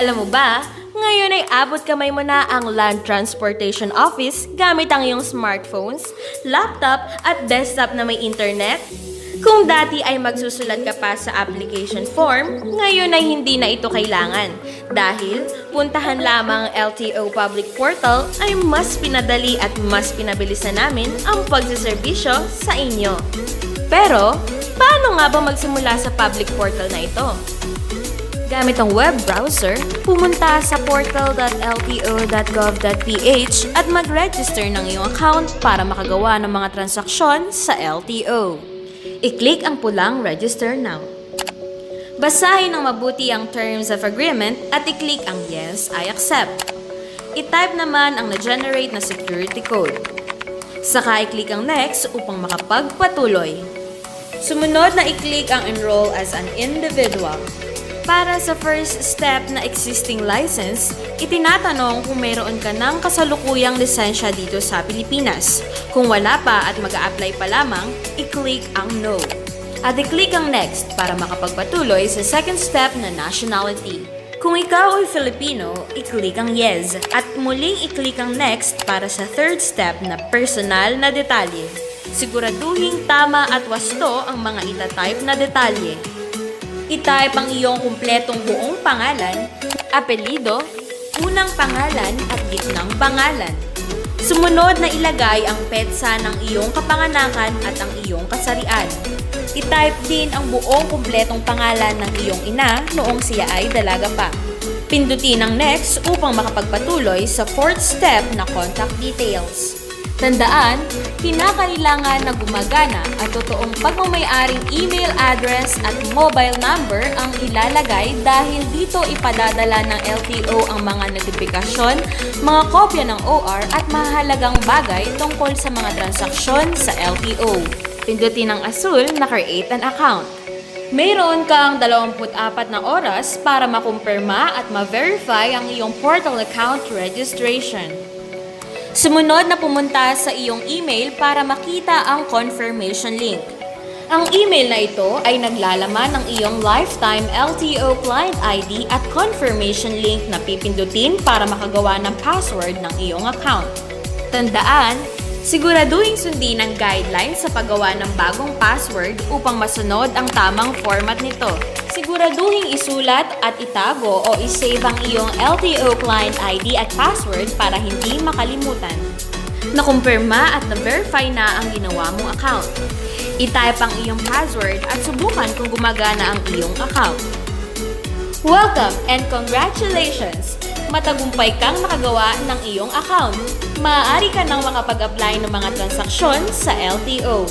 Alam mo ba, ngayon ay abot kamay mo na ang Land Transportation Office gamit ang iyong smartphones, laptop at desktop na may internet? Kung dati ay magsusulat ka pa sa application form, ngayon ay hindi na ito kailangan dahil puntahan lamang ang LTO Public Portal ay mas pinadali at mas pinabilis na namin ang pagsiservisyo sa inyo. Pero, paano nga ba magsimula sa public portal na ito? Gamit ang web browser, pumunta sa portal.lto.gov.ph at mag-register ng iyong account para makagawa ng mga transaksyon sa LTO. I-click ang pulang Register Now. Basahin ng mabuti ang Terms of Agreement at i-click ang Yes, I accept. I-type naman ang na-generate na security code. Saka i-click ang Next upang makapagpatuloy. Sumunod na i-click ang Enroll as an Individual. Para sa first step na existing license, itinatanong kung mayroon ka ng kasalukuyang lisensya dito sa Pilipinas. Kung wala pa at mag-a-apply pa lamang, i-click ang No. At i-click ang Next para makapagpatuloy sa second step na nationality. Kung ikaw ay Filipino, i-click ang Yes at muling i-click ang Next para sa third step na personal na detalye. Siguraduhing tama at wasto ang mga itatype na detalye. I-type ang iyong kumpletong buong pangalan, apelido, unang pangalan at gitnang pangalan. Sumunod na ilagay ang petsa ng iyong kapanganakan at ang iyong kasarian. I-type din ang buong kumpletong pangalan ng iyong ina noong siya ay dalaga pa. Pindutin ang Next upang makapagpatuloy sa fourth step na contact details. Tandaan, kinakailangan na gumagana at totoong pagmamay-aring email address at mobile number ang ilalagay dahil dito ipadadala ng LTO ang mga notifikasyon, mga kopya ng OR at mahalagang bagay tungkol sa mga transaksyon sa LTO. Pindutin ang asul na Create an Account. Mayroon kang 24 na oras para makumpirma at ma-verify ang iyong portal account registration. Sumunod na pumunta sa iyong email para makita ang confirmation link. Ang email na ito ay naglalaman ng iyong lifetime LTO client ID at confirmation link na pipindutin para makagawa ng password ng iyong account. Tandaan, siguraduhin sundin ang guidelines sa paggawa ng bagong password upang masunod ang tamang format nito. Siguraduhin isulat at itago o isave ang iyong LTO client ID at password para hindi makalimutan. Nakumpirma at na-verify na ang ginawa mong account. I-type ang iyong password at subukan kung gumagana ang iyong account. Welcome and congratulations! Matagumpay kang nakagawa ng iyong account. Maaari ka nang makapag-apply ng mga transaksyon sa LTO.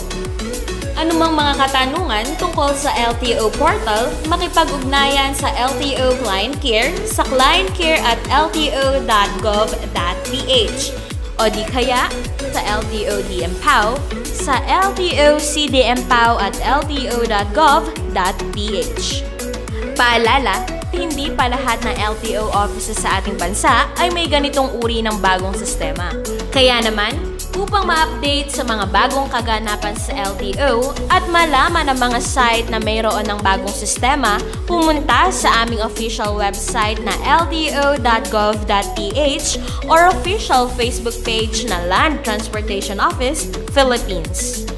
Anumang mga katanungan tungkol sa LTO portal, makipag-ugnayan sa LTO Client Care sa clientcare@lto.gov.ph o di kaya sa LTO DMPAO sa ltocdmpao@lto.gov.ph. Paalala, hindi pa lahat ng LTO offices sa ating bansa ay may ganitong uri ng bagong sistema. Kaya naman, upang ma-update sa mga bagong kaganapan sa LTO at malaman ang mga site na mayroon ng bagong sistema, pumunta sa aming official website na lto.gov.ph or official Facebook page na Land Transportation Office, Philippines.